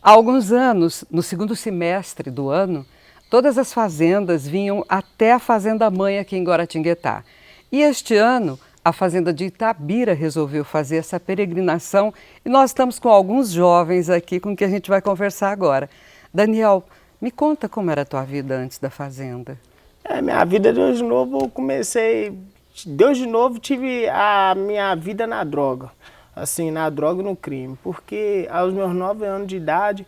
Há alguns anos, no segundo semestre do ano, todas as fazendas vinham até a Fazenda Mãe aqui em Guaratinguetá. E este ano, a Fazenda de Itabira resolveu fazer essa peregrinação e nós estamos com alguns jovens aqui com que a gente vai conversar agora. Daniel, me conta como era a tua vida antes da Fazenda. Minha vida, Deus de novo, eu comecei... Deus de novo, tive a minha vida na droga. Assim, na droga e no crime. Porque aos meus 9 anos de idade,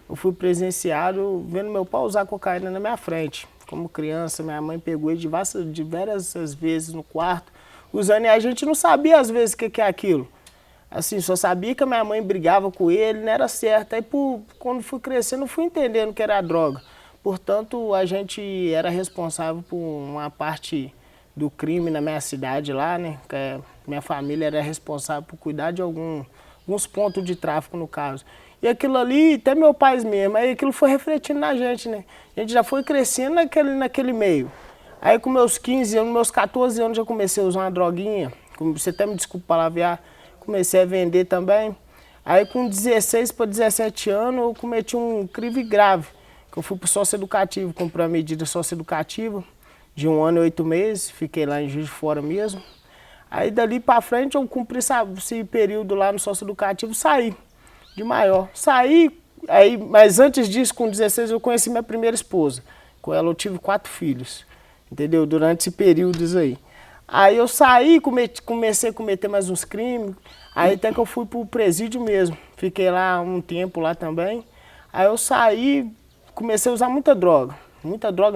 eu fui presenciado vendo meu pai usar cocaína na minha frente. Como criança, minha mãe pegou ele diversas vezes no quarto, usando, e a gente não sabia às vezes o que é aquilo. Assim, só sabia que a minha mãe brigava com ele, não era certo. Aí, quando fui crescendo, fui entendendo o que era a droga. Portanto, a gente era responsável por uma parte do crime na minha cidade lá, né? Minha família era responsável por cuidar de alguns pontos de tráfico, no caso. E aquilo ali, até meu pai mesmo, aí aquilo foi refletindo na gente, né? A gente já foi crescendo naquele meio. Aí com meus 15 anos, meus 14 anos, já comecei a usar uma droguinha. Você até me desculpa palavrear, comecei a vender também. Aí com 16 para 17 anos, eu cometi um crime grave. Que eu fui pro sócio-educativo, comprei a medida sócio-educativa de 1 ano e 8 meses, fiquei lá em Juiz de Fora mesmo. Aí dali pra frente eu cumpri esse período lá no sócio-educativo, saí de maior. Saí, mas antes disso, com 16, eu conheci minha primeira esposa. Com ela eu tive 4 filhos, entendeu? Durante esse período aí. Aí eu saí, comecei a cometer mais uns crimes, aí até que eu fui pro presídio mesmo. Fiquei lá um tempo lá também. Aí eu saí, comecei a usar muita droga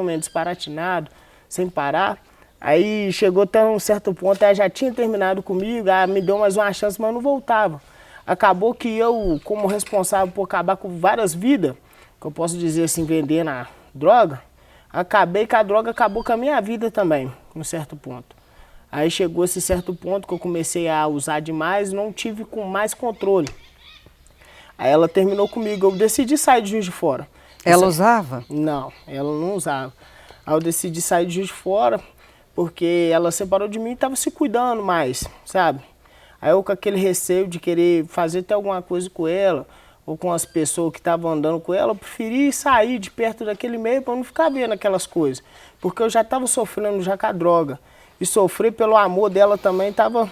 mesmo, disparatinado, sem parar. Aí chegou até um certo ponto, ela já tinha terminado comigo, ela me deu mais uma chance, mas eu não voltava. Acabou que eu, como responsável por acabar com várias vidas, que eu posso dizer assim, vendendo a droga, acabei que a droga acabou com a minha vida também, num certo ponto. Aí chegou esse certo ponto que eu comecei a usar demais, não tive com mais controle. Aí ela terminou comigo, eu decidi sair de Juiz de Fora. Ela usava? Não, ela não usava. Aí eu decidi sair de Juiz de Fora, porque ela separou de mim e estava se cuidando mais, sabe? Aí eu com aquele receio de querer fazer até alguma coisa com ela, ou com as pessoas que estavam andando com ela, eu preferi sair de perto daquele meio para não ficar vendo aquelas coisas. Porque eu já estava sofrendo já com a droga. E sofrer pelo amor dela também estava...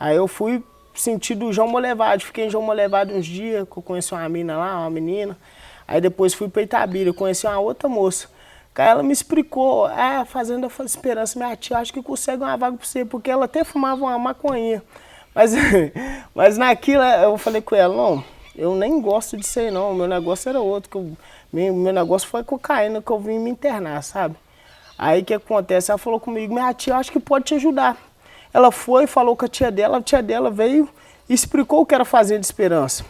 Aí eu fui sentir do João Molevade, fiquei em João Molevade uns dias, que eu conheci uma mina lá, uma menina. Aí depois fui para Itabira, conheci uma outra moça. Aí ela me explicou, a Fazenda Esperança, minha tia, acho que consegue uma vaga para você, porque ela até fumava uma maconhinha. Mas naquilo eu falei com ela, não, eu nem gosto disso aí não, meu negócio era outro, meu negócio foi cocaína que eu vim me internar, sabe? Aí o que acontece? Ela falou comigo, minha tia, acho que pode te ajudar. Ela foi, falou com a tia dela veio e explicou o que era Fazenda Esperança.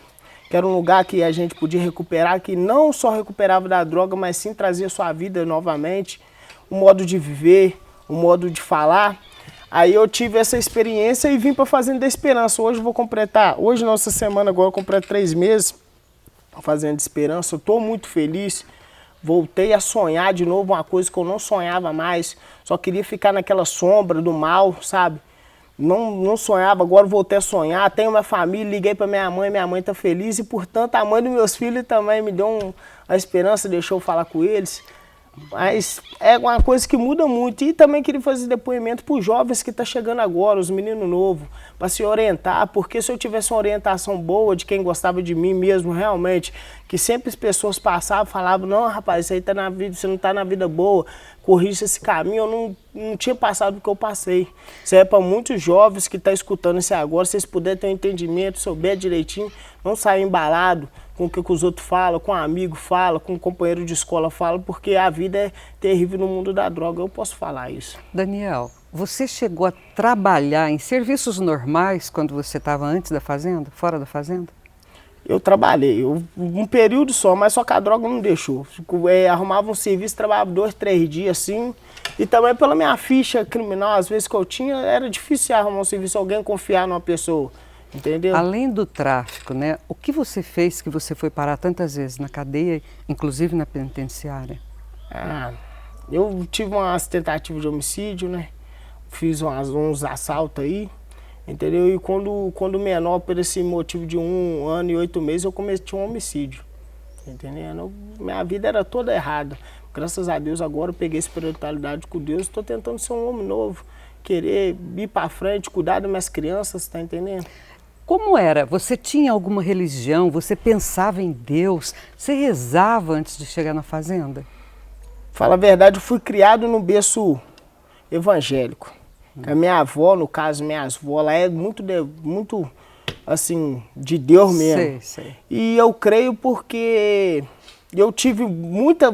Que era um lugar que a gente podia recuperar, que não só recuperava da droga, mas sim trazia sua vida novamente, o modo de viver, o modo de falar. Aí eu tive essa experiência e vim para a Fazenda da Esperança. Hoje eu vou completar, hoje nossa semana agora eu completo 3 meses Fazenda Esperança. Eu estou muito feliz, voltei a sonhar de novo uma coisa que eu não sonhava mais, só queria ficar naquela sombra do mal, sabe? Não sonhava, agora voltei a sonhar, tenho minha família, liguei para minha mãe tá feliz e, portanto, a mãe dos meus filhos também me deu a esperança, deixou eu falar com eles. Mas é uma coisa que muda muito. E também queria fazer depoimento para os jovens que estão chegando agora, os meninos novos, para se orientar, porque se eu tivesse uma orientação boa de quem gostava de mim mesmo, realmente, que sempre as pessoas passavam e falavam, não, rapaz, isso aí tá na vida, você não está na vida boa, corrija esse caminho, eu não tinha passado o que eu passei. Isso é para muitos jovens que estão escutando isso agora, se vocês puderem ter um entendimento, souber direitinho, não sair embalado com o que os outros falam, com um amigo fala, com um companheiro de escola fala, porque a vida é terrível no mundo da droga, eu posso falar isso. Daniel, você chegou a trabalhar em serviços normais quando você estava antes da Fazenda, fora da Fazenda? Eu trabalhei, um período só, mas só que a droga não deixou. Arrumava um serviço, trabalhava 2, 3 dias assim. E também pela minha ficha criminal, às vezes que eu tinha, era difícil arrumar um serviço, alguém confiar numa pessoa. Entendeu? Além do tráfico, né? O que você fez que você foi parar tantas vezes na cadeia, inclusive na penitenciária? Eu tive umas tentativas de homicídio, né? Fiz uns assaltos aí, entendeu? E quando menor, por esse motivo de 1 ano e 8 meses, eu cometi um homicídio. entendendo? Minha vida era toda errada. Graças a Deus agora eu peguei espiritualidade com Deus, estou tentando ser um homem novo, querer ir para frente, cuidar das minhas crianças, tá entendendo? Como era? Você tinha alguma religião? Você pensava em Deus? Você rezava antes de chegar na fazenda? Fala a verdade, eu fui criado no berço evangélico. A minha avó, no caso, minhas avó, ela é muito assim, de Deus mesmo. Sei. E eu creio porque eu tive muita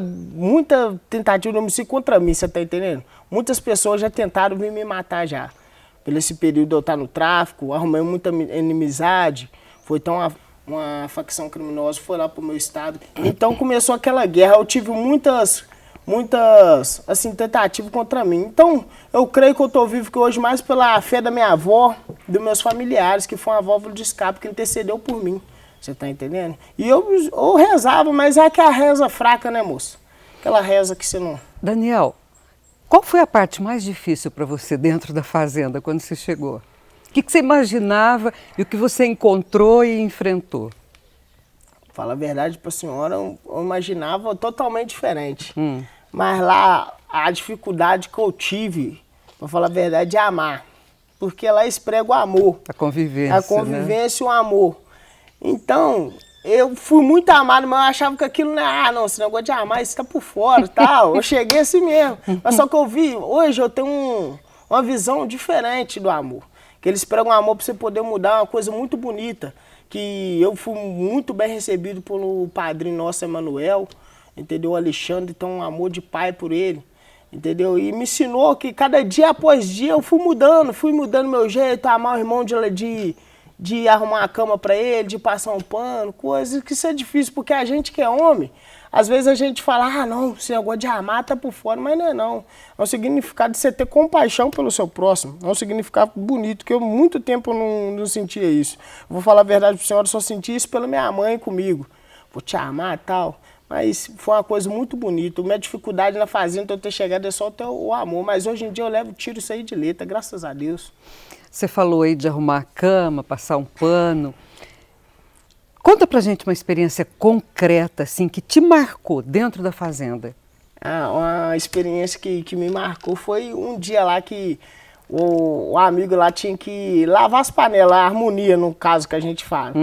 tentativa de homicídio contra mim, você tá entendendo? Muitas pessoas já tentaram vir me matar já. Pelo esse período eu estar no tráfico, arrumei muita inimizade, foi tão uma facção criminosa, foi lá pro meu estado. Então começou aquela guerra, eu tive muitas assim, tentativas contra mim. Então, eu creio que eu estou vivo que hoje mais pela fé da minha avó, dos meus familiares, que foi uma válvula de escape que intercedeu por mim. Você tá entendendo? E eu rezava, mas é que a reza fraca, né, moça? Aquela reza que você não... Daniel, qual foi a parte mais difícil para você dentro da fazenda quando você chegou? O que você imaginava e o que você encontrou e enfrentou? Fala a verdade para a senhora, eu imaginava totalmente diferente. Mas lá, a dificuldade que eu tive, para falar a verdade, é amar. Porque lá eles pregam o amor. A convivência, a convivência, né? O amor. Então, eu fui muito amado, mas eu achava que aquilo não é, esse negócio de amar, isso tá por fora e tal. Eu cheguei assim mesmo. Mas só que eu vi, hoje eu tenho uma visão diferente do amor. Que eles pregam amor para você poder mudar, uma coisa muito bonita. Que eu fui muito bem recebido pelo padrinho nosso, Emanuel, entendeu? O Alexandre, então um amor de pai por ele, entendeu? E me ensinou que cada dia após dia eu fui mudando meu jeito, amar o irmão de arrumar a cama para ele, de passar um pano, coisas que isso é difícil, porque a gente que é homem, às vezes a gente fala, não, esse negócio de amar tá por fora, mas não é não. É um significado de você ter compaixão pelo seu próximo, é um significado bonito, que eu muito tempo não sentia isso. Vou falar a verdade para a senhora, eu só senti isso pela minha mãe comigo, vou te amar e tal. Mas foi uma coisa muito bonita. Minha dificuldade na fazenda, eu ter chegado é só ter o amor, mas hoje em dia eu tiro isso aí de letra, graças a Deus. Você falou aí de arrumar a cama, passar um pano. Conta pra gente uma experiência concreta, assim, que te marcou dentro da fazenda. Uma experiência que me marcou foi um dia lá que o amigo lá tinha que lavar as panelas, a harmonia, no caso que a gente fala.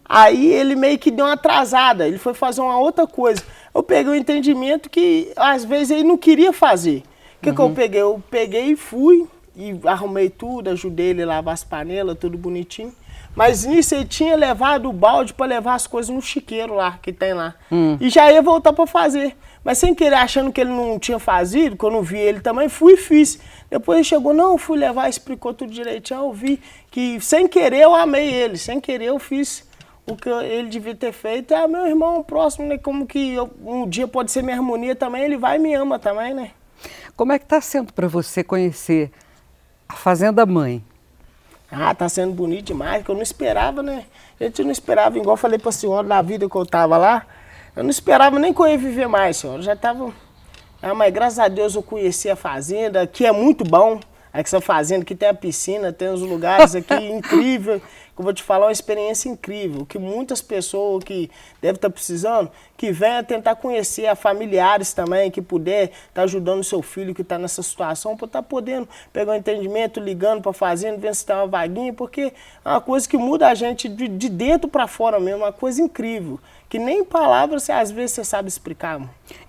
Aí ele meio que deu uma atrasada, ele foi fazer uma outra coisa. Eu peguei o entendimento que às vezes ele não queria fazer. O que eu peguei? Eu peguei e fui, e arrumei tudo, ajudei ele a lavar as panelas, tudo bonitinho. Mas nisso ele tinha levado o balde para levar as coisas no chiqueiro lá, que tem lá. E já ia voltar para fazer. Mas sem querer, achando que ele não tinha fazido, quando eu vi ele também, fui e fiz. Depois ele chegou, não, fui levar, explicou tudo direitinho. Eu vi que sem querer eu amei ele, sem querer eu fiz o que ele devia ter feito. Meu irmão próximo, né? Como que um dia pode ser minha harmonia também, ele vai e me ama também, né? Como é que está sendo para você conhecer a Fazenda Mãe? Tá sendo bonito demais, que eu não esperava, né? A gente não esperava, igual eu falei pra senhora na vida que eu tava lá, eu não esperava nem que eu ia viver mais, senhora. Eu já tava... mas graças a Deus eu conheci a fazenda, que é muito bom. Essa fazenda que tem a piscina, tem os lugares aqui incríveis. Que eu vou te falar, uma experiência incrível. Que muitas pessoas que devem estar precisando, que venham tentar conhecer, familiares também, que puder estar ajudando o seu filho que está nessa situação, para estar podendo pegar um entendimento, ligando para a fazenda, vendo se tem uma vaguinha, porque é uma coisa que muda a gente de dentro para fora mesmo, uma coisa incrível. Que nem palavras, às vezes, você sabe explicar.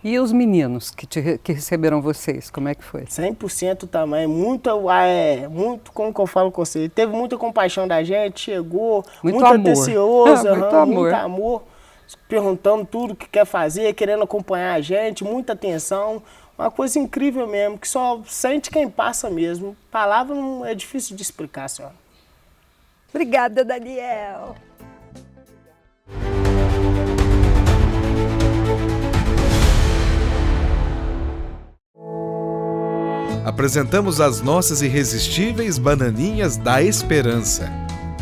E os meninos que receberam vocês, como é que foi? 100% também, muito, como que eu falo com você, teve muita compaixão da gente, chegou, muito atencioso, muito amor, perguntando tudo o que quer fazer, querendo acompanhar a gente, muita atenção, uma coisa incrível mesmo, que só sente quem passa mesmo. Palavra não é difícil de explicar, senhora. Obrigada, Daniel. Apresentamos as nossas irresistíveis bananinhas da esperança.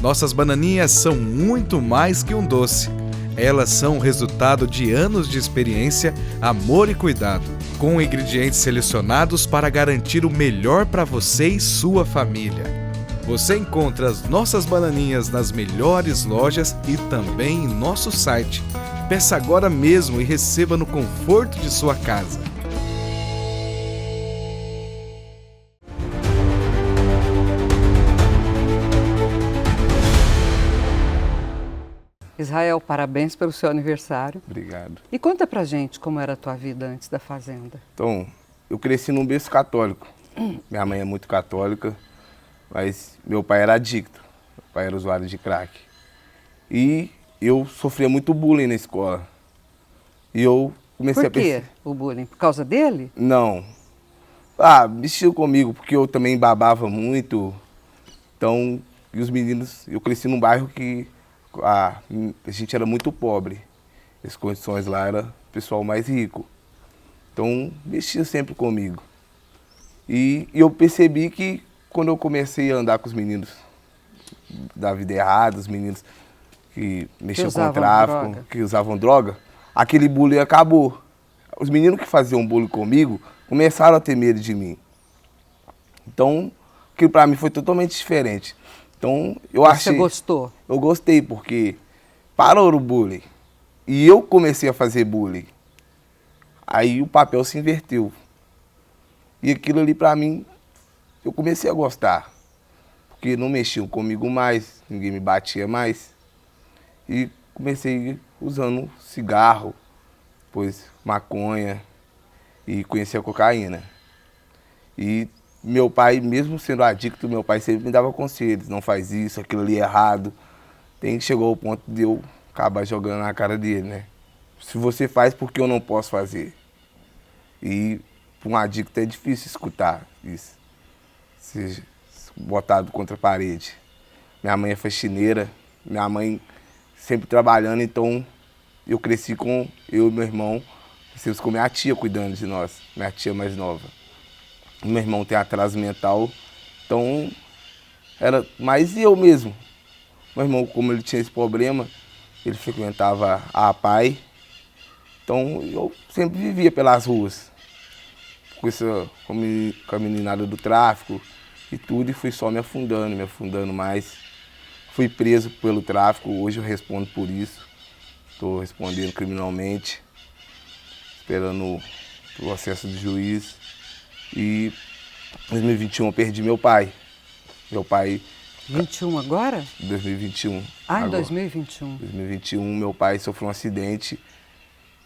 Nossas bananinhas são muito mais que um doce. Elas são o resultado de anos de experiência, amor e cuidado, com ingredientes selecionados para garantir o melhor para você e sua família. Você encontra as nossas bananinhas nas melhores lojas e também em nosso site Peça agora mesmo e receba no conforto de sua casa. Israel, parabéns pelo seu aniversário. Obrigado. E conta pra gente como era a tua vida antes da fazenda. Então, eu cresci num berço católico. Minha mãe é muito católica, mas meu pai era adicto. Meu pai era usuário de crack. E eu sofria muito bullying na escola. E eu comecei a Por quê perceber... o bullying? Por causa dele? Não. Mexeu comigo, porque eu também babava muito. Então, e os meninos... Eu cresci num bairro que a gente era muito pobre. As condições lá era o pessoal mais rico. Então, mexia sempre comigo. E eu percebi que quando eu comecei a andar com os meninos da vida errada, os meninos que mexiam com tráfico, que usavam droga, aquele bullying acabou. Os meninos que faziam bullying comigo começaram a ter medo de mim. Então, aquilo para mim foi totalmente diferente. Então, eu achei... Você gostou? Eu gostei, porque parou o bullying. E eu comecei a fazer bullying. Aí o papel se inverteu. E aquilo ali para mim, eu comecei a gostar. Porque não mexiam comigo mais, ninguém me batia mais. E comecei usando cigarro, depois maconha e conheci a cocaína. E meu pai, mesmo sendo adicto, meu pai sempre me dava conselhos. Não faz isso, aquilo ali é errado. Chegou ao ponto de eu acabar jogando na cara dele, né? Se você faz, por que eu não posso fazer? E para um adicto é difícil escutar isso. Ser botado contra a parede. Minha mãe é faxineira, minha mãe sempre trabalhando, então eu cresci com eu e meu irmão, crescemos com minha tia cuidando de nós, minha tia mais nova. Meu irmão tem atraso mental, então era mais eu mesmo. Meu irmão, como ele tinha esse problema, ele frequentava a APAE, então eu sempre vivia pelas ruas, com a meninada do tráfico e tudo, e fui só me afundando mais. Fui preso pelo tráfico, hoje eu respondo por isso, estou respondendo criminalmente, esperando o acesso do juiz. E em 2021 eu perdi meu pai. Meu pai... 21 agora? 2021. Em 2021. 2021, meu pai sofreu um acidente,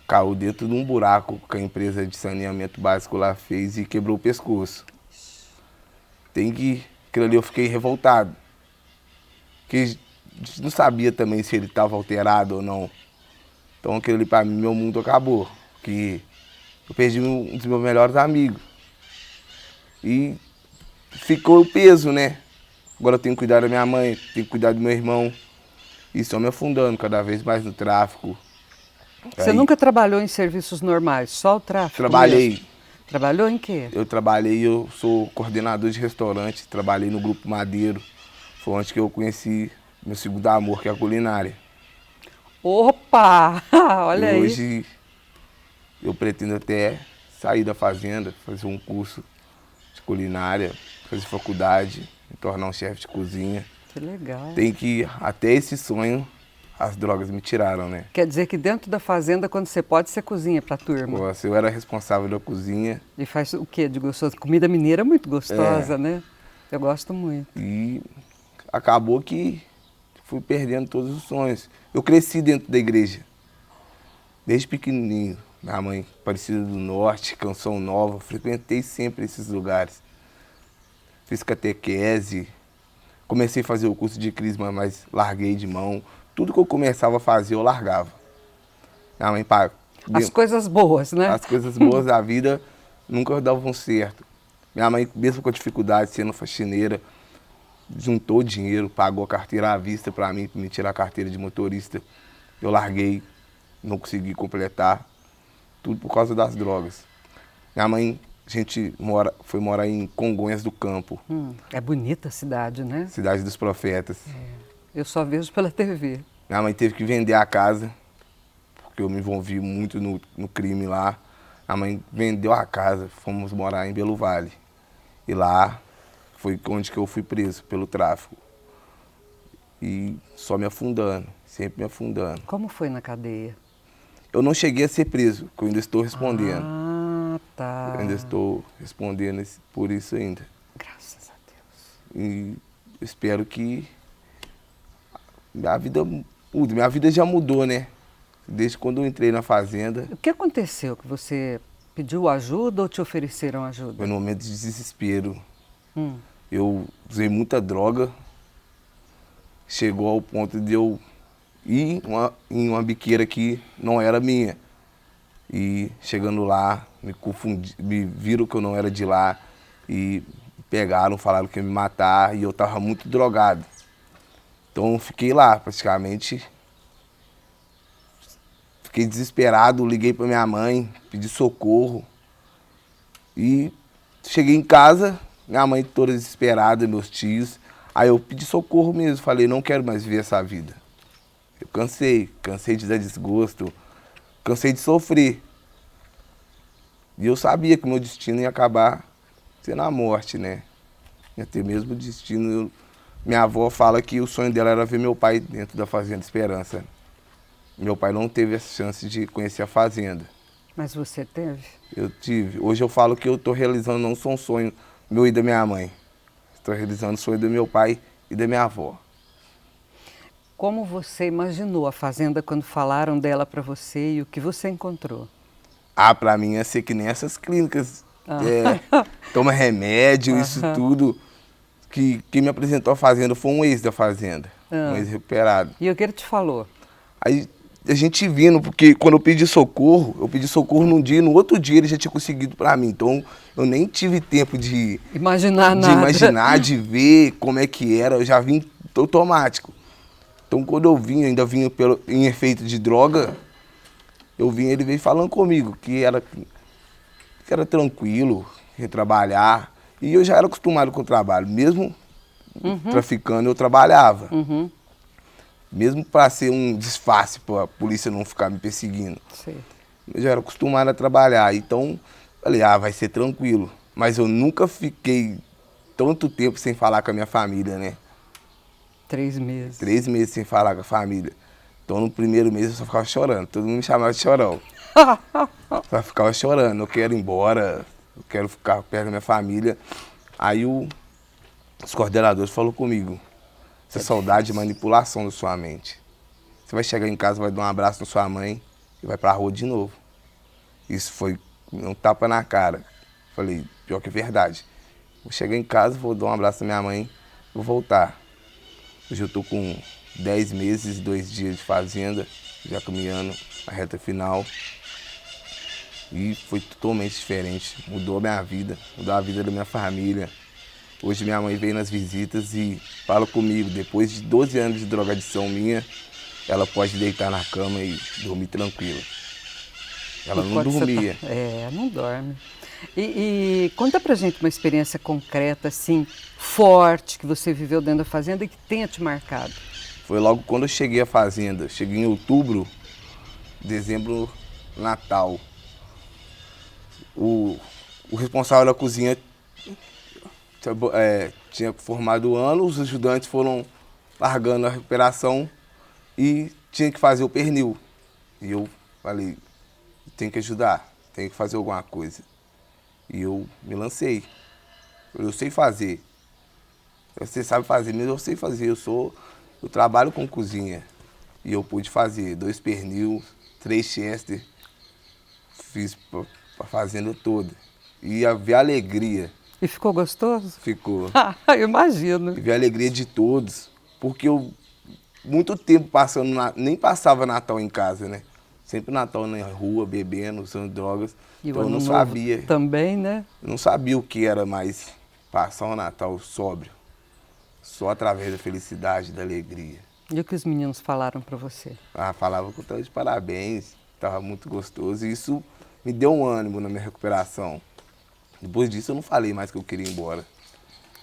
caiu dentro de um buraco que a empresa de saneamento básico lá fez e quebrou o pescoço. Aquilo ali eu fiquei revoltado. Porque não sabia também se ele estava alterado ou não. Então aquilo ali para mim, meu mundo acabou. Que eu perdi um dos meus melhores amigos. E ficou o peso, né? Agora eu tenho que cuidar da minha mãe, tenho que cuidar do meu irmão. E só me afundando cada vez mais no tráfico. Você nunca trabalhou em serviços normais, só o tráfico? Trabalhei. Mesmo? Trabalhou em quê? Eu sou coordenador de restaurante, trabalhei no Grupo Madeiro. Foi onde que eu conheci meu segundo amor, que é a culinária. Opa! Olha aí. Hoje eu pretendo até sair da fazenda, fazer um curso de culinária, fazer faculdade, me tornar um chefe de cozinha. Que legal. Até esse sonho, as drogas me tiraram, né? Quer dizer que dentro da fazenda, quando você pode, você cozinha pra turma? Nossa, eu era responsável da cozinha. E faz o quê de gostoso? Comida mineira é muito gostosa, né? Eu gosto muito. E acabou que fui perdendo todos os sonhos. Eu cresci dentro da igreja, desde pequenininho. Minha mãe, Aparecida do Norte, Canção Nova, frequentei sempre esses lugares. Fiz catequese, comecei a fazer o curso de crisma, mas larguei de mão. Tudo que eu começava a fazer, eu largava. Minha mãe, as coisas boas, né? As coisas boas da vida nunca davam certo. Minha mãe, mesmo com dificuldade, sendo faxineira, juntou dinheiro, pagou a carteira à vista para mim, para me tirar a carteira de motorista. Eu larguei, não consegui completar, tudo por causa das drogas. Minha mãe, a gente foi morar em Congonhas do Campo. É bonita a cidade, né? Cidade dos Profetas. Eu só vejo pela TV. Minha mãe teve que vender a casa, porque eu me envolvi muito no crime lá. A mãe vendeu a casa, fomos morar em Belo Vale. E lá foi onde que eu fui preso pelo tráfico. E só me afundando, sempre me afundando. Como foi na cadeia? Eu não cheguei a ser preso, que eu ainda estou respondendo. Ah, tá. Eu ainda estou respondendo por isso ainda. Graças a Deus. E espero que minha vida mude. Minha vida já mudou, né? Desde quando eu entrei na fazenda. O que aconteceu? Que você pediu ajuda ou te ofereceram ajuda? Foi num momento de desespero. Hum. Eu usei muita droga. Chegou ao ponto de eu ir em uma biqueira que não era minha. E chegando lá, me confundi, me viram que eu não era de lá e pegaram, falaram que ia me matar e eu estava muito drogado. Então eu fiquei lá praticamente. Fiquei desesperado, liguei para minha mãe, pedi socorro. E cheguei em casa, minha mãe toda desesperada, meus tios. Aí eu pedi socorro mesmo, falei, não quero mais viver essa vida. Eu cansei de dar desgosto, cansei de sofrer. E eu sabia que meu destino ia acabar sendo a morte, né? Ia ter mesmo destino. Minha avó fala que o sonho dela era ver meu pai dentro da Fazenda Esperança. Meu pai não teve a chance de conhecer a fazenda. Mas você teve? Eu tive. Hoje eu falo que eu estou realizando não só um sonho meu e da minha mãe. Estou realizando o sonho do meu pai e da minha avó. Como você imaginou a fazenda quando falaram dela para você e o que você encontrou? Ah, pra mim ia ser que nem essas clínicas. Toma remédio, isso tudo. Quem me apresentou a fazenda foi um ex da fazenda. Um ex recuperado. E o que ele te falou? Aí a gente vindo, porque quando eu pedi socorro num dia e no outro dia ele já tinha conseguido pra mim. Então eu nem tive tempo de imaginar, de ver como é que era. Eu já vim automático. Então quando eu vim, ainda vinha em efeito de droga, ele veio falando comigo que era tranquilo, ia trabalhar. E eu já era acostumado com o trabalho. Mesmo traficando, eu trabalhava. Mesmo para ser um disfarce, para a polícia não ficar me perseguindo. Sim. Eu já era acostumado a trabalhar. Então, falei, vai ser tranquilo. Mas eu nunca fiquei tanto tempo sem falar com a minha família, né? 3 meses. 3 meses sem falar com a família. Então, no primeiro mês eu só ficava chorando. Todo mundo me chamava de chorão. Só ficava chorando. Eu quero ir embora, eu quero ficar perto da minha família. Aí os coordenadores falaram comigo. Essa saudade é manipulação da sua mente. Você vai chegar em casa, vai dar um abraço na sua mãe e vai pra rua de novo. Isso foi um tapa na cara. Falei, pior que é verdade. Vou chegar em casa, vou dar um abraço na minha mãe, vou voltar. Hoje eu tô com 10 meses e 2 dias de fazenda, já caminhando a reta final. E foi totalmente diferente. Mudou a minha vida, mudou a vida da minha família. Hoje minha mãe vem nas visitas e fala comigo, depois de 12 anos de drogadição minha, ela pode deitar na cama e dormir tranquila. Ela não dormia. Não dorme. E conta pra gente uma experiência concreta, assim, forte, que você viveu dentro da fazenda e que tenha te marcado. Foi logo quando eu cheguei à fazenda. Cheguei em outubro, dezembro, Natal. O responsável da cozinha tinha formado o ano, os ajudantes foram largando a recuperação e tinha que fazer o pernil. E eu falei, tem que ajudar, tem que fazer alguma coisa. E eu me lancei. Eu sei fazer. Você sabe fazer, mas eu sei fazer. Eu trabalho com cozinha. E eu pude fazer 2 pernil, 3 chester. Fiz pra fazenda toda. E ver a alegria. E ficou gostoso? Ficou. Eu imagino. E ver a alegria de todos. Porque eu, muito tempo passando, nem passava Natal em casa, né? Sempre Natal na rua, bebendo, usando drogas. E então o eu não Ano sabia. Novo também, né? Eu não sabia o que era mais passar o Natal sóbrio. Só através da felicidade, da alegria. E o que os meninos falaram pra você? Falava que eu estava de parabéns, estava muito gostoso. E isso me deu um ânimo na minha recuperação. Depois disso eu não falei mais que eu queria ir embora.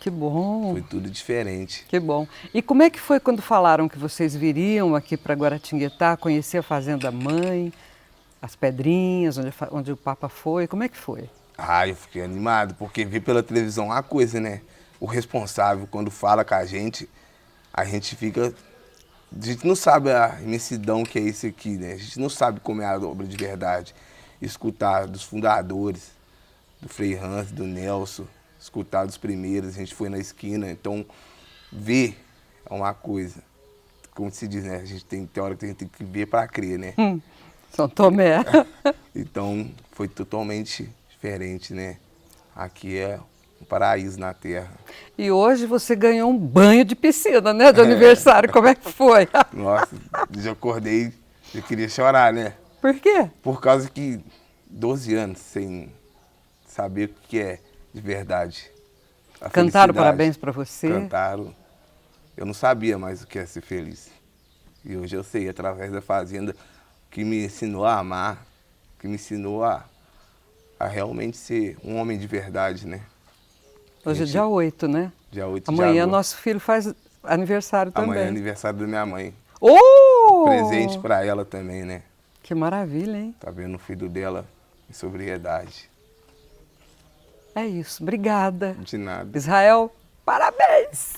Que bom. Foi tudo diferente. Que bom. E como é que foi quando falaram que vocês viriam aqui para Guaratinguetá, conhecer a Fazenda Mãe, as pedrinhas, onde o Papa foi? Como é que foi? Eu fiquei animado, porque vi pela televisão uma coisa, né? O responsável, quando fala com a gente fica A gente não sabe a imensidão que é isso aqui, né? A gente não sabe como é a obra de verdade. Escutar dos fundadores, do Frei Hans, do Nelson, escutar dos primeiros, a gente foi na esquina, então ver é uma coisa. Como se diz, né? A gente tem hora que a gente tem que ver para crer, né? São Tomé. Então foi totalmente diferente, né? Aqui é um paraíso na Terra. E hoje você ganhou um banho de piscina, né? De aniversário. Como é que foi? Nossa, já acordei, eu queria chorar, né? Por quê? Por causa que 12 anos sem saber o que é de verdade. A Cantaram felicidade. parabéns para você? Cantaram. Eu não sabia mais o que é ser feliz. E hoje eu sei, através da Fazenda, que me ensinou a amar, que me ensinou a realmente ser um homem de verdade, né? Hoje é dia 8, né? Dia 8 de Amanhã agosto. nosso filho faz aniversário também. Amanhã é aniversário da minha mãe. Oh! Presente para ela também, né? Que maravilha, hein? Tá vendo o filho dela em sobriedade. É isso. Obrigada. De nada. Israel, parabéns!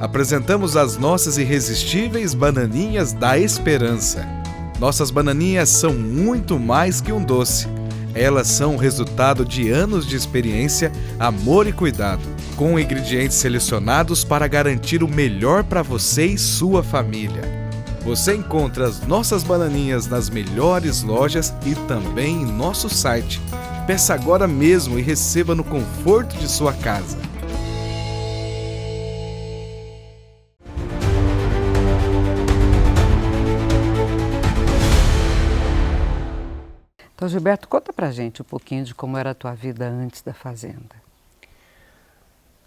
Apresentamos as nossas irresistíveis bananinhas da esperança. Nossas bananinhas são muito mais que um doce. Elas são o resultado de anos de experiência, amor e cuidado, com ingredientes selecionados para garantir o melhor para você e sua família. Você encontra as nossas bananinhas nas melhores lojas e também em nosso site. Peça agora mesmo e receba no conforto de sua casa. Então, Gilberto, conta pra gente um pouquinho de como era a tua vida antes da fazenda.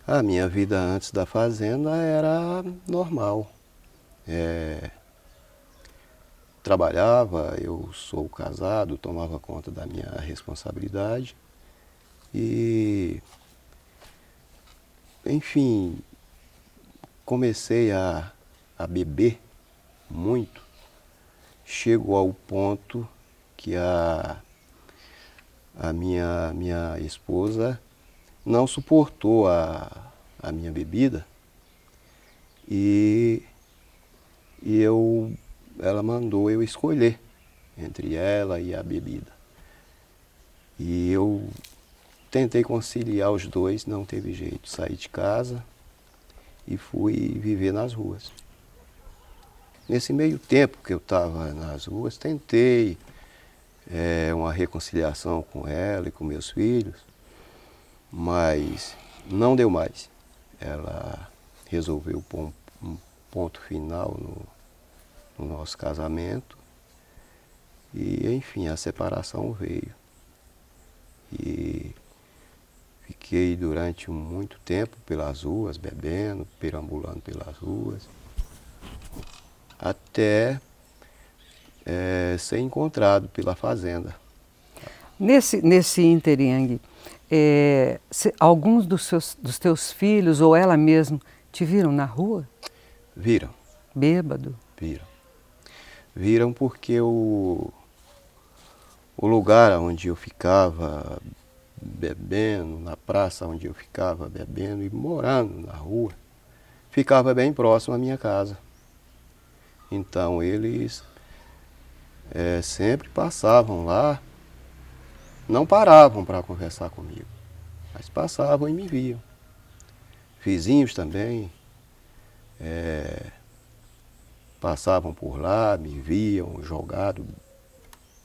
A minha vida antes da fazenda era normal. Trabalhava, eu sou casado, tomava conta da minha responsabilidade e, enfim, comecei a beber muito. Chego ao ponto que a minha esposa não suportou a minha bebida e ela mandou eu escolher entre ela e a bebida. E eu tentei conciliar os dois, não teve jeito. Saí de casa e fui viver nas ruas. Nesse meio tempo que eu estava nas ruas, tentei uma reconciliação com ela e com meus filhos, mas não deu mais. Ela resolveu pôr um ponto final no nosso casamento e, enfim, a separação veio. E fiquei durante muito tempo pelas ruas, bebendo, perambulando pelas ruas, até ser encontrado pela fazenda. Nesse ínterim, alguns dos teus filhos ou ela mesmo te viram na rua? Viram. Bêbado? Viram. Viram porque o lugar onde eu ficava bebendo, na praça onde eu ficava bebendo e morando na rua, ficava bem próximo à minha casa. Então eles sempre passavam lá, não paravam para conversar comigo, mas passavam e me viam. Vizinhos também passavam por lá, me viam jogado,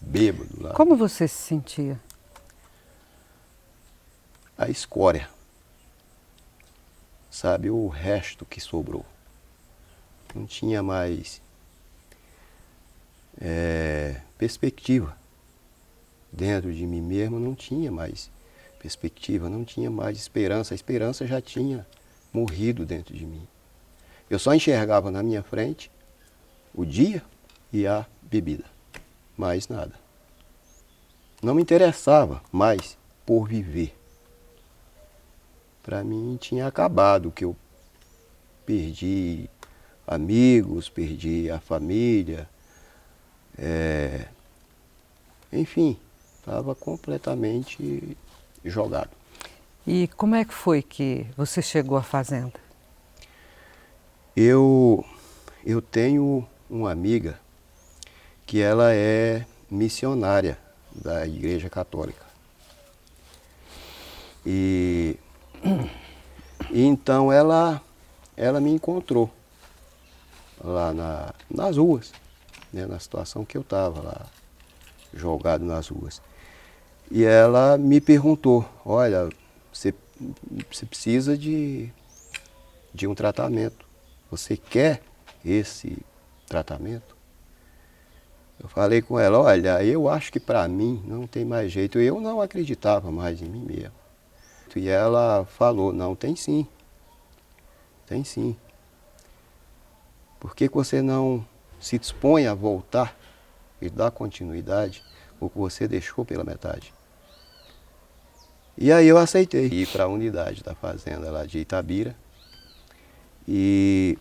bêbado lá. Como você se sentia? A escória, sabe, o resto que sobrou. Não tinha mais perspectiva. Dentro de mim mesmo não tinha mais perspectiva, não tinha mais esperança. A esperança já tinha morrido dentro de mim. Eu só enxergava na minha frente o dia e a bebida, mais nada. Não me interessava mais por viver. Para mim tinha acabado, que eu perdi amigos, perdi a família, enfim, estava completamente jogado. E como é que foi que você chegou à fazenda? Eu tenho uma amiga que ela é missionária da Igreja Católica. E então ela me encontrou lá nas ruas, né, na situação que eu estava lá, jogado nas ruas. E ela me perguntou, olha, você precisa de um tratamento. Você quer esse tratamento? Eu falei com ela, olha, eu acho que para mim não tem mais jeito. Eu não acreditava mais em mim mesmo. E ela falou, não, tem sim. Tem sim. Por que você não se dispõe a voltar e dar continuidade o que você deixou pela metade? E aí eu aceitei ir para a unidade da fazenda lá de Itabira. E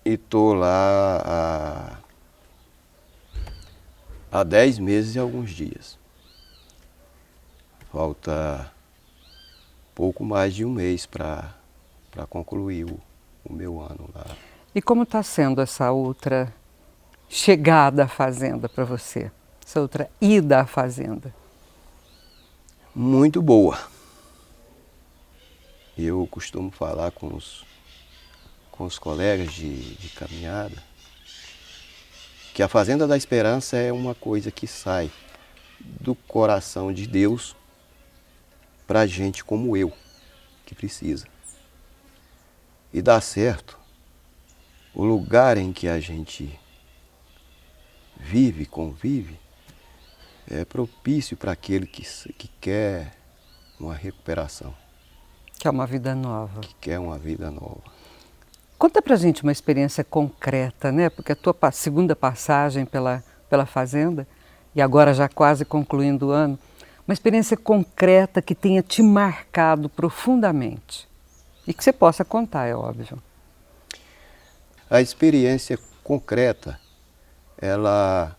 estou lá há 10 meses e alguns dias. Falta pouco mais de um mês para concluir o meu ano lá. E como está sendo essa outra chegada à fazenda para você? Essa outra ida à fazenda? Muito boa. Eu costumo falar com os colegas de caminhada que a Fazenda da Esperança é uma coisa que sai do coração de Deus para gente como eu, que precisa. E dá certo. O lugar em que a gente vive, convive, é propício para aquele que quer uma recuperação. Que é uma vida nova. Que quer uma vida nova. Conta pra gente uma experiência concreta, né? Porque a tua segunda passagem pela fazenda, e agora já quase concluindo o ano, uma experiência concreta que tenha te marcado profundamente. E que você possa contar, é óbvio. A experiência concreta, ela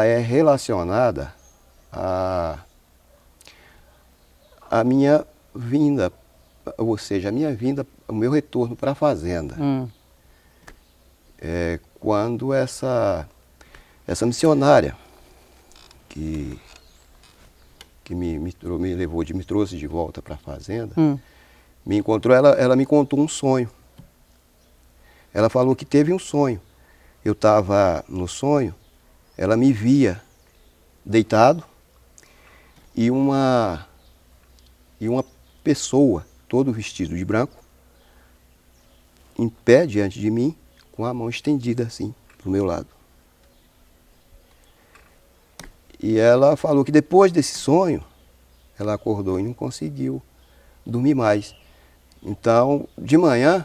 é relacionada à minha vinda, ou seja, a minha vinda, o meu retorno para a fazenda. Quando essa missionária que me trouxe de volta para a fazenda, me encontrou, ela me contou um sonho. Ela falou que teve um sonho. Eu estava no sonho, ela me via deitado e uma pessoa, todo vestido de branco, em pé diante de mim, com a mão estendida assim, para o meu lado. E ela falou que depois desse sonho, ela acordou e não conseguiu dormir mais. Então, de manhã,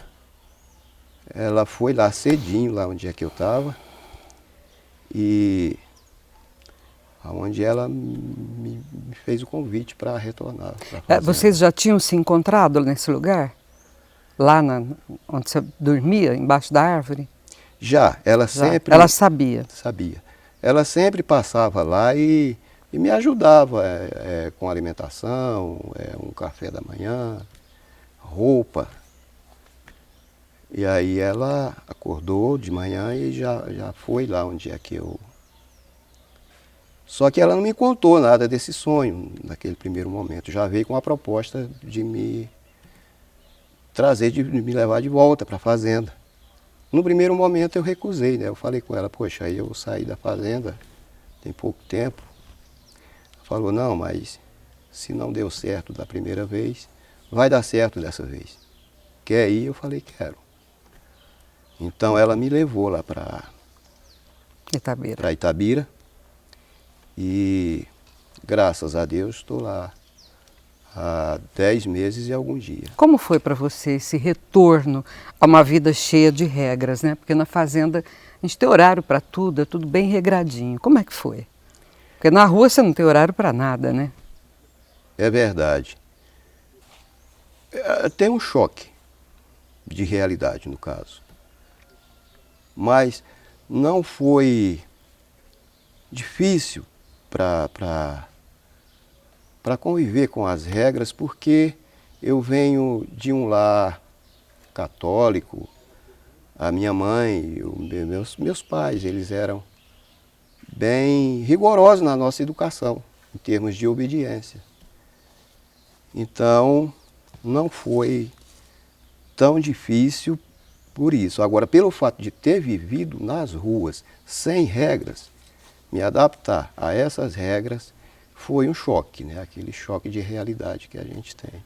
ela foi lá cedinho, lá onde é que eu estava, e onde ela me fez o convite para retornar. Vocês já tinham se encontrado nesse lugar? Lá onde você dormia, embaixo da árvore? Já, ela sempre... Ela sabia? Sabia. Ela sempre passava lá e me ajudava com alimentação, um café da manhã, roupa. E aí ela acordou de manhã e já foi lá onde é que eu... Só que ela não me contou nada desse sonho naquele primeiro momento. Já veio com a proposta de me trazer, de me levar de volta para a fazenda. No primeiro momento eu recusei, né? Eu falei com ela, poxa, aí eu saí da fazenda tem pouco tempo. Ela falou, não, mas se não deu certo da primeira vez, vai dar certo dessa vez. Quer ir? Eu falei, quero. Então ela me levou lá para Itabira. E graças a Deus estou lá há 10 meses e alguns dias. Como foi para você esse retorno a uma vida cheia de regras, né? Porque na fazenda a gente tem horário para tudo, é tudo bem regradinho. Como é que foi? Porque na rua você não tem horário para nada, né? É verdade. Tem um choque de realidade no caso. Mas não foi difícil para para conviver com as regras, porque eu venho de um lar católico. A minha mãe, meus pais, eles eram bem rigorosos na nossa educação, em termos de obediência. Então, não foi tão difícil por isso. Agora, pelo fato de ter vivido nas ruas, sem regras, me adaptar a essas regras foi um choque, né? Aquele choque de realidade que a gente tem.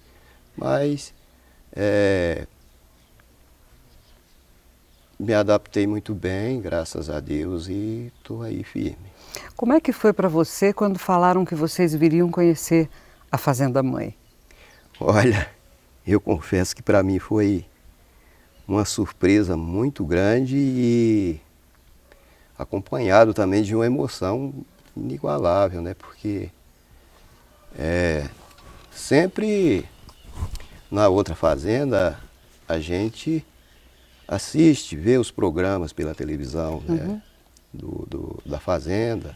Mas me adaptei muito bem, graças a Deus, e estou aí firme. Como é que foi para você quando falaram que vocês viriam conhecer a Fazenda Mãe? Olha, eu confesso que para mim foi uma surpresa muito grande e acompanhado também de uma emoção inigualável, né? Porque sempre na outra fazenda a gente assiste, vê os programas pela televisão, né? Da fazenda,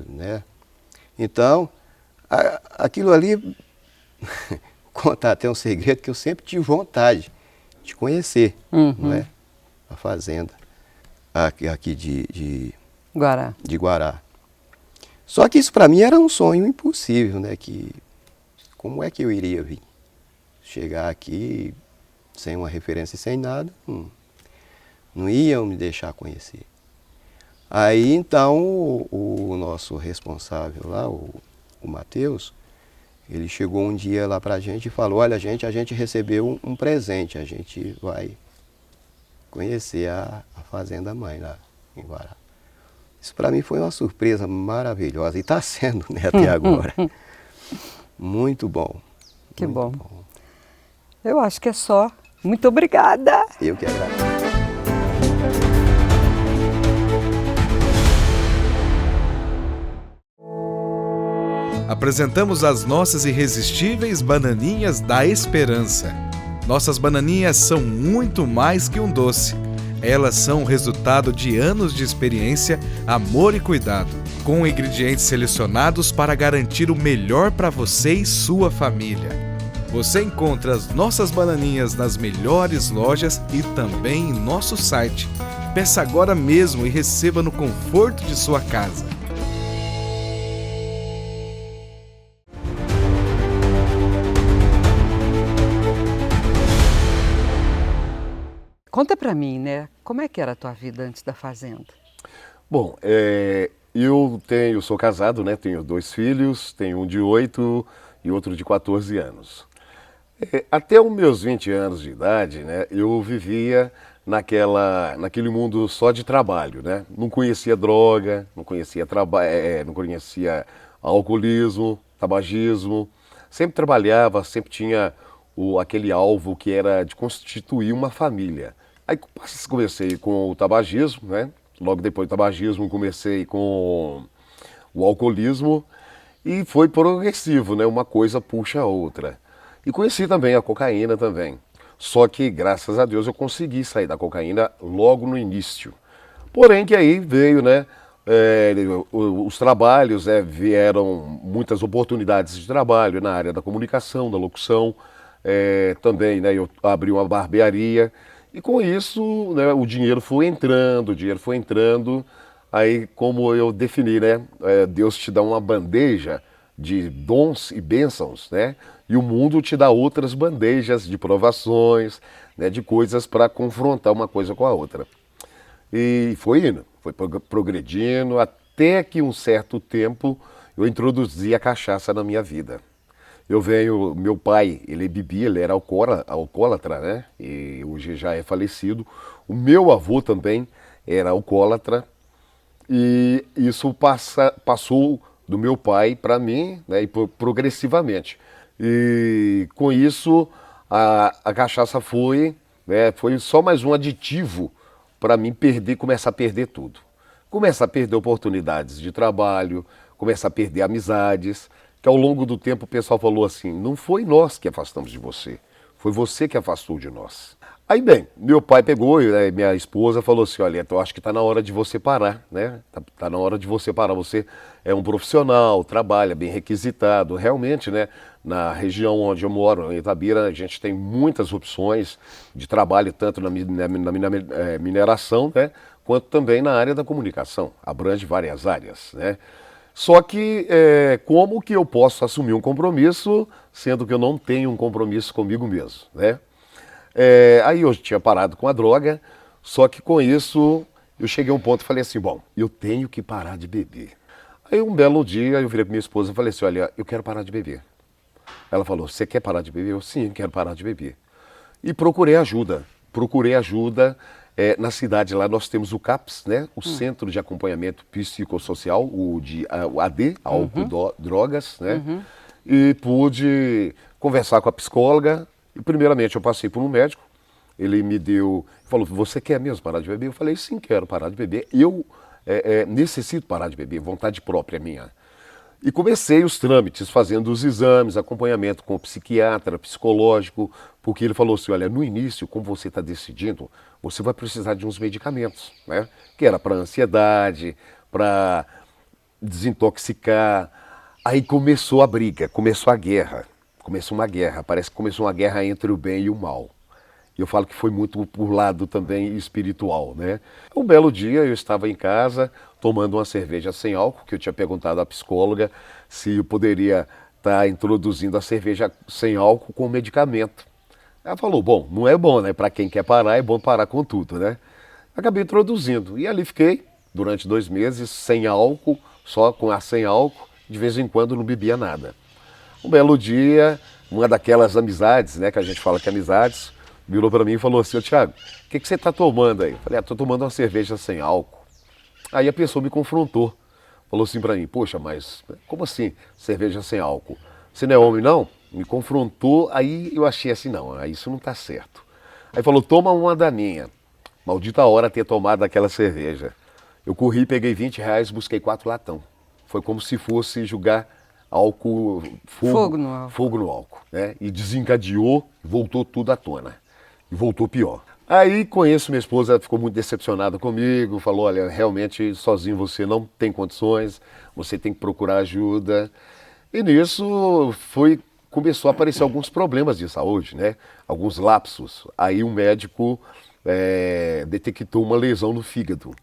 né? Então, aquilo ali, contar até um segredo que eu sempre tive vontade de conhecer, não é? A fazenda aqui de Guará. de Guará. Só que isso para mim era um sonho impossível, né? Que como é que eu iria vir? Chegar aqui sem uma referência e sem nada, não iam me deixar conhecer. Aí então o nosso responsável lá, o Matheus, ele chegou um dia lá pra gente e falou, olha gente, a gente recebeu um presente, a gente vai conhecer a Fazenda Mãe lá em Guará. Isso para mim foi uma surpresa maravilhosa e está sendo, né, até agora. Muito bom. Que muito bom. Eu acho que é só. Muito obrigada. Eu que agradeço. Apresentamos as nossas irresistíveis bananinhas da esperança. Nossas bananinhas são muito mais que um doce. Elas são o resultado de anos de experiência, amor e cuidado, com ingredientes selecionados para garantir o melhor para você e sua família. Você encontra as nossas bananinhas nas melhores lojas e também em nosso site. Peça agora mesmo e receba no conforto de sua casa. Conta pra mim, né? Como é que era a tua vida antes da fazenda? Bom, eu sou casado, né? Tenho 2 filhos, tenho um de 8 e outro de 14 anos. Até os meus 20 anos de idade, né? Eu vivia naquele mundo só de trabalho, né? Não conhecia droga, não conhecia alcoolismo, tabagismo. Sempre trabalhava, sempre tinha aquele alvo que era de constituir uma família. Aí comecei com o tabagismo, né? Logo depois do tabagismo comecei com o alcoolismo e foi progressivo, né? Uma coisa puxa a outra. E conheci também a cocaína também. Só que, graças a Deus, eu consegui sair da cocaína logo no início. Porém que aí veio, né? Os trabalhos, vieram muitas oportunidades de trabalho na área da comunicação, da locução. Também, né? Eu abri uma barbearia. E com isso, né, o dinheiro foi entrando, aí como eu defini, né, Deus te dá uma bandeja de dons e bênçãos, né, e o mundo te dá outras bandejas de provações, né, de coisas para confrontar uma coisa com a outra. E foi indo, foi progredindo, até que um certo tempo eu introduzi a cachaça na minha vida. Meu pai, ele bebia, ele era alcoólatra, né? E hoje já é falecido. O meu avô também era alcoólatra. E isso passou do meu pai para mim, né? E progressivamente. E com isso, a cachaça foi só mais um aditivo para mim começar a perder tudo. Começar a perder oportunidades de trabalho, começar a perder amizades. Que ao longo do tempo o pessoal falou assim, não foi nós que afastamos de você, foi você que afastou de nós. Aí, bem, meu pai pegou, e minha esposa falou assim, olha, eu acho que está na hora de você parar, né? Tá na hora de você parar, você é um profissional, trabalha, bem requisitado, realmente, né? Na região onde eu moro, em Itabira, a gente tem muitas opções de trabalho, tanto na mineração, né? Quanto também na área da comunicação, abrange várias áreas, né? Só que como que eu posso assumir um compromisso, sendo que eu não tenho um compromisso comigo mesmo, né? Aí eu tinha parado com a droga, só que com isso eu cheguei a um ponto e falei assim, bom, eu tenho que parar de beber. Aí um belo dia eu virei para minha esposa e falei assim, olha, eu quero parar de beber. Ela falou, você quer parar de beber? Eu, sim, quero parar de beber. E procurei ajuda. Na cidade lá nós temos o CAPS, né? O Centro de Acompanhamento Psicossocial, o AD, Álcool e Drogas, né? E pude conversar com a psicóloga. E primeiramente eu passei por um médico, ele falou, você quer mesmo parar de beber? Eu falei, sim, quero parar de beber. Eu necessito parar de beber, vontade própria minha. E comecei os trâmites, fazendo os exames, acompanhamento com o psiquiatra, psicológico, porque ele falou assim, olha, no início, como você está decidindo, você vai precisar de uns medicamentos, né? Que era para ansiedade, para desintoxicar. Aí começou a briga, começou a guerra. Começou uma guerra, parece que começou uma guerra entre o bem e o mal. E eu falo que foi muito por lado também espiritual, né? Um belo dia eu estava em casa tomando uma cerveja sem álcool, que eu tinha perguntado à psicóloga se eu poderia estar introduzindo a cerveja sem álcool com medicamento. Ela falou, bom, não é bom, né? Para quem quer parar, é bom parar com tudo, né? Acabei introduzindo. E ali fiquei durante 2 meses sem álcool, só com ar sem álcool, de vez em quando não bebia nada. Um belo dia, uma daquelas amizades, né, que a gente fala que é amizades, virou para mim e falou assim, ô Thiago, o que você está tomando aí? Eu falei, estou tomando uma cerveja sem álcool. Aí a pessoa me confrontou, falou assim para mim, poxa, mas como assim cerveja sem álcool? Você não é homem não? Me confrontou, aí eu achei assim, não, aí isso não está certo. Aí falou, toma uma da minha. Maldita hora ter tomado aquela cerveja. Eu corri, peguei R$ 20, busquei 4 latão. Foi como se fosse jogar fogo no álcool, né? E desencadeou, voltou tudo à tona. E voltou pior. Aí, com isso, minha esposa ficou muito decepcionada comigo, falou, olha, realmente sozinho você não tem condições, você tem que procurar ajuda. E nisso começou a aparecer alguns problemas de saúde, né? Alguns lapsos. Aí um médico detectou uma lesão no fígado.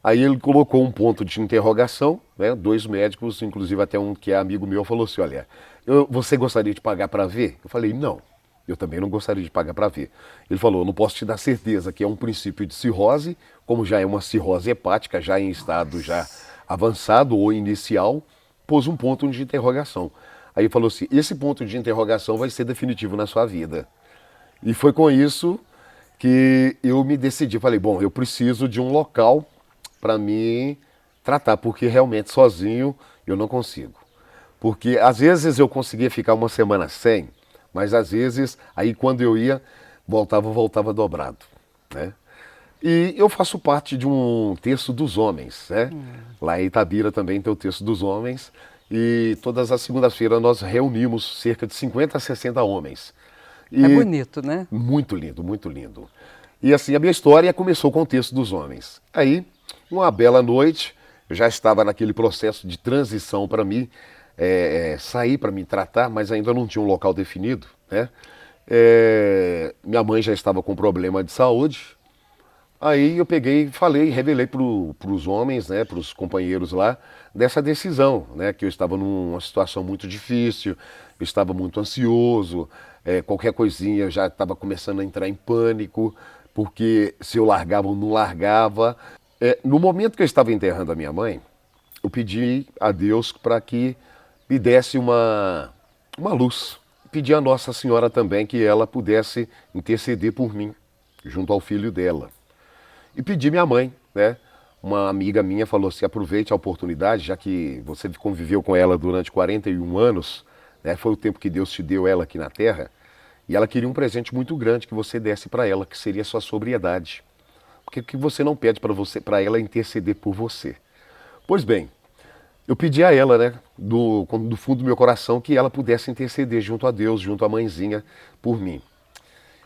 Aí ele colocou um ponto de interrogação, né? 2 médicos, inclusive até um que é amigo meu, falou assim, olha, você gostaria de pagar para ver? Eu falei, não, eu também não gostaria de pagar para ver. Ele falou, eu não posso te dar certeza que é um princípio de cirrose, como já é uma cirrose hepática, já em estado já avançado ou inicial, pôs um ponto de interrogação. Aí ele falou assim, esse ponto de interrogação vai ser definitivo na sua vida. E foi com isso que eu me decidi, falei, bom, eu preciso de um local para me tratar, porque realmente sozinho eu não consigo. Porque às vezes eu conseguia ficar uma semana sem, mas às vezes, aí quando eu ia, voltava dobrado, né? E eu faço parte de um terço dos homens, né? Lá em Itabira também tem o terço dos homens, e todas as segundas-feiras nós reunimos cerca de 50 a 60 homens. E é bonito, né? Muito lindo, muito lindo. E assim, a minha história começou com o terço dos homens. Aí, uma bela noite, eu já estava naquele processo de transição para mim, sair para me tratar, mas ainda não tinha um local definido, né? Minha mãe já estava com problema de saúde. Aí eu peguei, falei, revelei para os homens, né, para os companheiros lá, dessa decisão, né, que eu estava numa situação muito difícil, eu estava muito ansioso, qualquer coisinha eu já estava começando a entrar em pânico, porque se eu largava ou não largava. No momento que eu estava enterrando a minha mãe, eu pedi a Deus para que me desse uma luz. Pedi a Nossa Senhora também que ela pudesse interceder por mim, junto ao filho dela. E pedi minha mãe, né? Uma amiga minha falou assim, aproveite a oportunidade, já que você conviveu com ela durante 41 anos, né? Foi o tempo que Deus te deu ela aqui na Terra, e ela queria um presente muito grande que você desse para ela, que seria a sua sobriedade. Porque que você não pede para ela interceder por você? Pois bem, eu pedi a ela, né, do fundo do meu coração, que ela pudesse interceder junto a Deus, junto à mãezinha, por mim.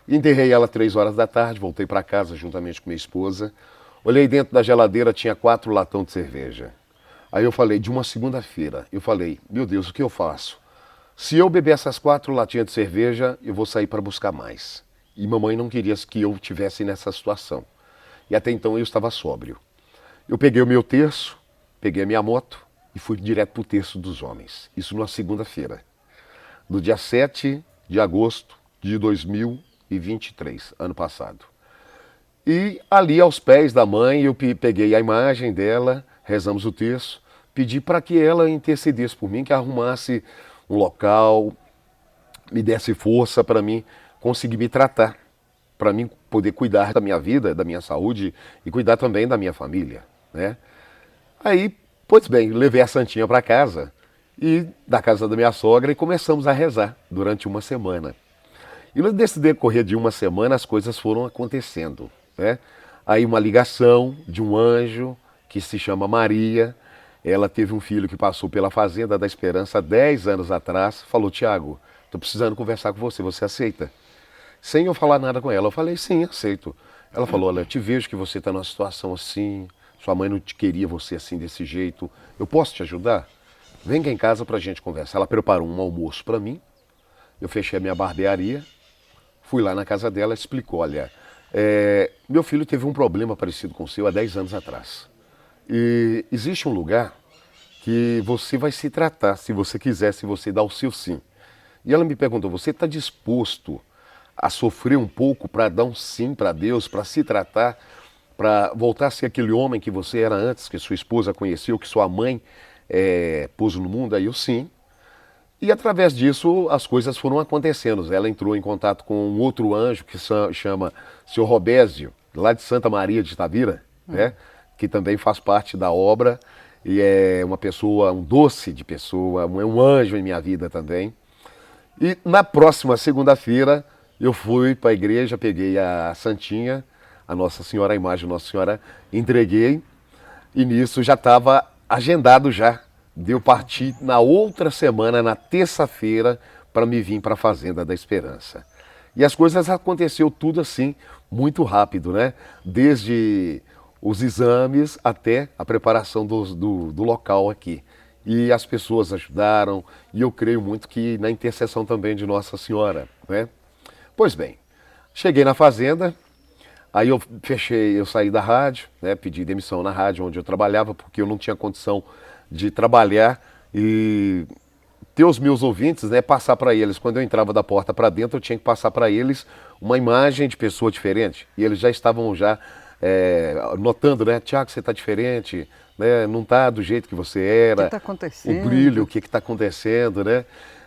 Enterrei ela 3 horas da tarde, voltei para casa juntamente com minha esposa. Olhei dentro da geladeira, tinha 4 latões de cerveja. Aí eu falei, de uma segunda-feira, eu falei, meu Deus, o que eu faço? Se eu beber essas 4 latinhas de cerveja, eu vou sair para buscar mais. E mamãe não queria que eu estivesse nessa situação. E até então eu estava sóbrio. Eu peguei o meu terço, peguei a minha moto e fui direto para o terço dos homens. Isso numa segunda-feira, no dia 7 de agosto de 2023, ano passado. E ali aos pés da mãe eu peguei a imagem dela, rezamos o terço, pedi para que ela intercedesse por mim, que arrumasse um local, me desse força para mim conseguir me tratar, para mim poder cuidar da minha vida, da minha saúde e cuidar também da minha família, né? Aí, pois bem, levei a Santinha para casa e da casa da minha sogra e começamos a rezar durante uma semana. E nesse decorrer de uma semana as coisas foram acontecendo, né? Aí uma ligação de um anjo que se chama Maria. Ela teve um filho que passou pela Fazenda da Esperança 10 anos atrás. Falou, Tiago, estou precisando conversar com você, você aceita? Sem eu falar nada com ela, eu falei, sim, aceito. Ela falou, olha, eu te vejo que você está numa situação assim, sua mãe não te queria você assim, desse jeito. Eu posso te ajudar? Vem cá em casa para a gente conversar. Ela preparou um almoço para mim, eu fechei a minha barbearia, fui lá na casa dela, explicou, olha, meu filho teve um problema parecido com o seu há 10 anos atrás. E existe um lugar que você vai se tratar, se você quiser, se você dá o seu sim. E ela me perguntou, você está disposto a sofrer um pouco para dar um sim para Deus, para se tratar, para voltar a ser aquele homem que você era antes, que sua esposa conheceu, que sua mãe pôs no mundo? Aí eu sim. E através disso as coisas foram acontecendo. Ela entrou em contato com um outro anjo que chama Sr. Robésio, lá de Santa Maria de Itabira, né? Que também faz parte da obra e é uma pessoa, um doce de pessoa, é um anjo em minha vida também. E na próxima segunda-feira eu fui para a igreja, peguei a Santinha, a Nossa Senhora, a imagem da Nossa Senhora, entreguei e nisso já estava agendado já. Deu partir na outra semana, na terça-feira, para me vir para a Fazenda da Esperança. E as coisas aconteceu tudo assim, muito rápido, né? Desde os exames até a preparação do local aqui. E as pessoas ajudaram, e eu creio muito que na intercessão também de Nossa Senhora, né? Pois bem, cheguei na Fazenda, aí eu saí da rádio, né? Pedi demissão na rádio onde eu trabalhava, porque eu não tinha condição de trabalhar e ter os meus ouvintes, né, passar para eles, quando eu entrava da porta para dentro, eu tinha que passar para eles uma imagem de pessoa diferente. E eles já estavam notando, né, Tiago, você está diferente, né, não está do jeito que você era. O que está acontecendo? O brilho, o que está acontecendo, né?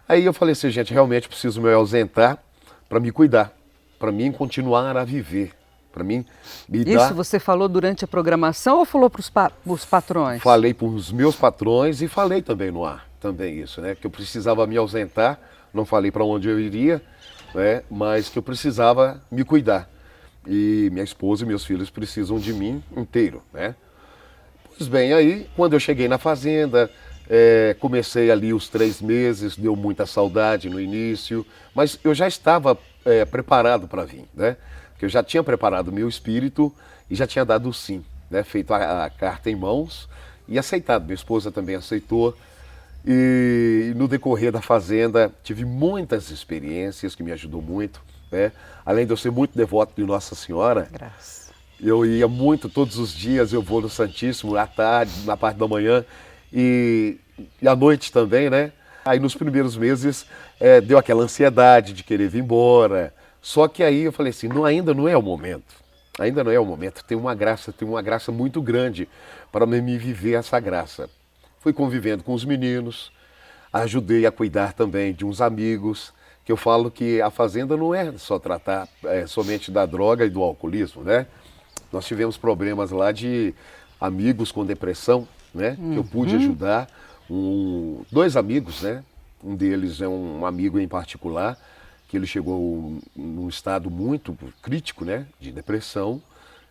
Aí eu falei assim, gente, realmente preciso me ausentar para me cuidar, para mim continuar a viver. Para mim, Isso você falou durante a programação ou falou para os patrões? Falei para os meus patrões e falei também no ar, também isso, né? Que eu precisava me ausentar, não falei para onde eu iria, né? Mas que eu precisava me cuidar. E minha esposa e meus filhos precisam de mim inteiro, né? Pois bem, aí quando eu cheguei na Fazenda, comecei ali os 3 meses, deu muita saudade no início, mas eu já estava preparado para vir, né? Que eu já tinha preparado meu espírito e já tinha dado o sim, né? Feito a carta em mãos e aceitado. Minha esposa também aceitou. E no decorrer da Fazenda tive muitas experiências que me ajudou muito, né? Além de eu ser muito devoto de Nossa Senhora, Graças. eu ia muito, todos os dias eu vou no Santíssimo, à tarde, na parte da manhã e à noite também, né? Aí nos primeiros meses deu aquela ansiedade de querer vir embora. Só que aí eu falei assim, ainda não é o momento, ainda não é o momento, tem uma graça muito grande para me viver essa graça. Fui convivendo com os meninos, ajudei a cuidar também de uns amigos, que eu falo que a Fazenda não é só tratar somente da droga e do alcoolismo, né? Nós tivemos problemas lá de amigos com depressão, né? Que eu pude ajudar, 2 amigos, né? Um deles é um amigo em particular, que ele chegou num estado muito crítico, né, de depressão,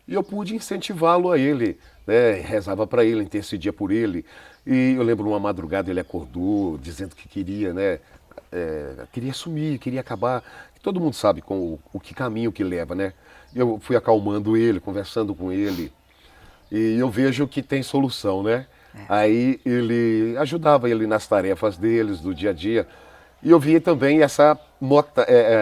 e eu pude incentivá-lo a ele, né, rezava para ele, intercedia por ele, e eu lembro uma madrugada ele acordou dizendo que queria, né, queria sumir, queria acabar. Todo mundo sabe com o que caminho que leva, né? Eu fui acalmando ele, conversando com ele, e eu vejo que tem solução, né? Aí ele ajudava ele nas tarefas deles, do dia a dia. E eu vi também essa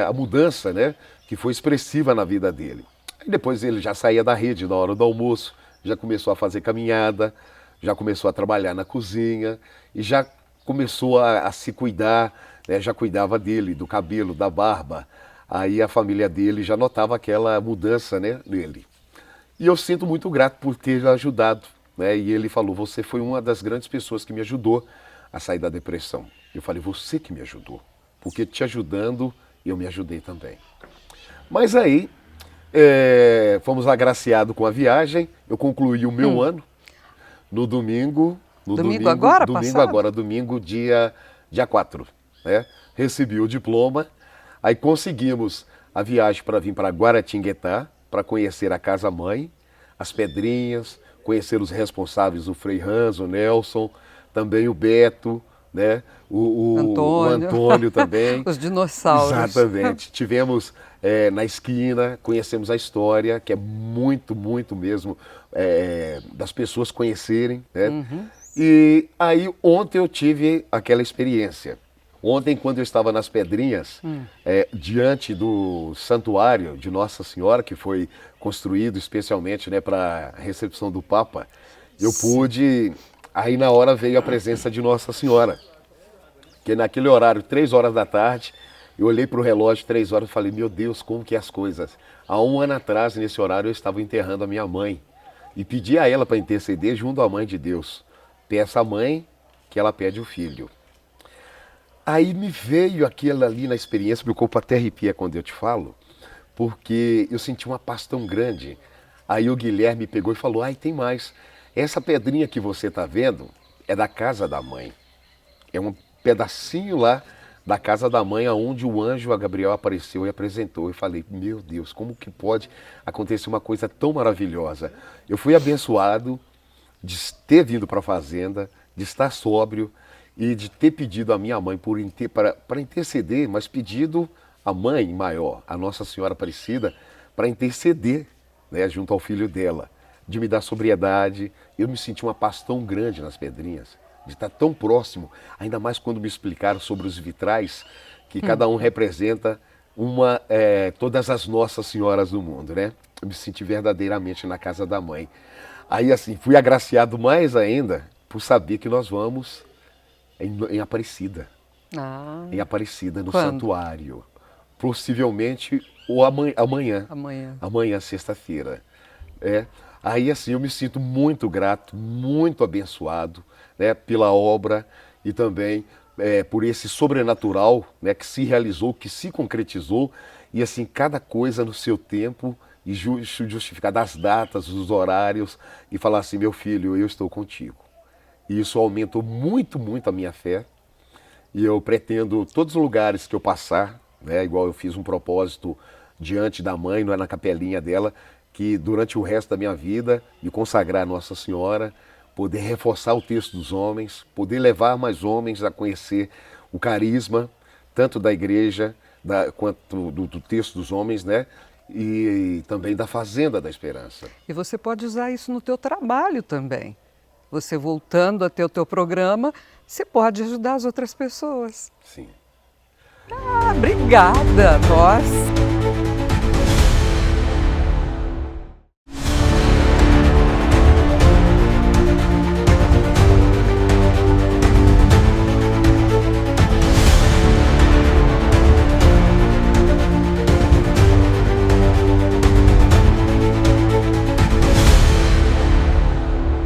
a mudança, né? Que foi expressiva na vida dele. Aí depois ele já saía da rede na hora do almoço, já começou a fazer caminhada, já começou a trabalhar na cozinha e já começou a se cuidar, né? Já cuidava dele, do cabelo, da barba. Aí a família dele já notava aquela mudança, né, nele. E eu sinto muito grato por ter ajudado, né? E ele falou, você foi uma das grandes pessoas que me ajudou a sair da depressão. Eu falei, você que me ajudou, porque te ajudando, eu me ajudei também. Mas aí, fomos agraciados com a viagem, eu concluí o meu ano no domingo. Domingo agora, Domingo, dia 4, né? Recebi o diploma, aí conseguimos a viagem para vir para Guaratinguetá, para conhecer a casa-mãe, as pedrinhas, conhecer os responsáveis, o Frei Hans, o Nelson, também o Beto, né? O Antônio também. Os dinossauros. Exatamente. Tivemos na esquina, conhecemos a história, que é muito, muito mesmo das pessoas conhecerem, né? E aí ontem eu tive aquela experiência. Ontem, quando eu estava nas Pedrinhas, diante do santuário de Nossa Senhora, que foi construído especialmente, né, para a recepção do Papa, eu pude... Aí na hora veio a presença de Nossa Senhora, que naquele horário, 3 horas da tarde, eu olhei para o relógio, 3 horas, e falei, meu Deus, como que é as coisas? Há um ano atrás, nesse horário, eu estava enterrando a minha mãe e pedi a ela para interceder junto à Mãe de Deus. Peça à mãe que ela pede o filho. Aí me veio aquilo ali na experiência, meu corpo até arrepia quando eu te falo, porque eu senti uma paz tão grande. Aí o Guilherme pegou e falou, ai, tem mais. Essa pedrinha que você está vendo é da casa da mãe. É um pedacinho lá da casa da mãe, onde o anjo a Gabriel apareceu e apresentou. Eu falei, meu Deus, como que pode acontecer uma coisa tão maravilhosa? Eu fui abençoado de ter vindo para a fazenda, de estar sóbrio, e de ter pedido à minha mãe para interceder, mas pedido à mãe maior, a Nossa Senhora Aparecida, para interceder, né, junto ao filho dela, de me dar sobriedade. Eu me senti uma paz tão grande nas Pedrinhas, de estar tão próximo, ainda mais quando me explicaram sobre os vitrais, que cada um representa todas as Nossas Senhoras do mundo, né? Eu me senti verdadeiramente na casa da mãe. Aí assim, fui agraciado mais ainda por saber que nós vamos em Aparecida. Em Aparecida, no santuário. Possivelmente amanhã. Amanhã, sexta-feira. Aí assim, eu me sinto muito grato, muito abençoado, né, pela obra e também por esse sobrenatural, né, que se realizou, que se concretizou. E assim, cada coisa no seu tempo, e justificar das datas, os horários, e falar assim, meu filho, eu estou contigo. E isso aumentou muito, muito a minha fé. E eu pretendo, todos os lugares que eu passar, né, igual eu fiz um propósito diante da mãe, não é, na capelinha dela, que durante o resto da minha vida, me consagrar a Nossa Senhora, poder reforçar o texto dos homens, poder levar mais homens a conhecer o carisma, tanto da igreja, quanto do texto dos homens, né? E também da Fazenda da Esperança. E você pode usar isso no teu trabalho também. Você voltando a ter o teu programa, você pode ajudar as outras pessoas. Sim. Obrigada, nós.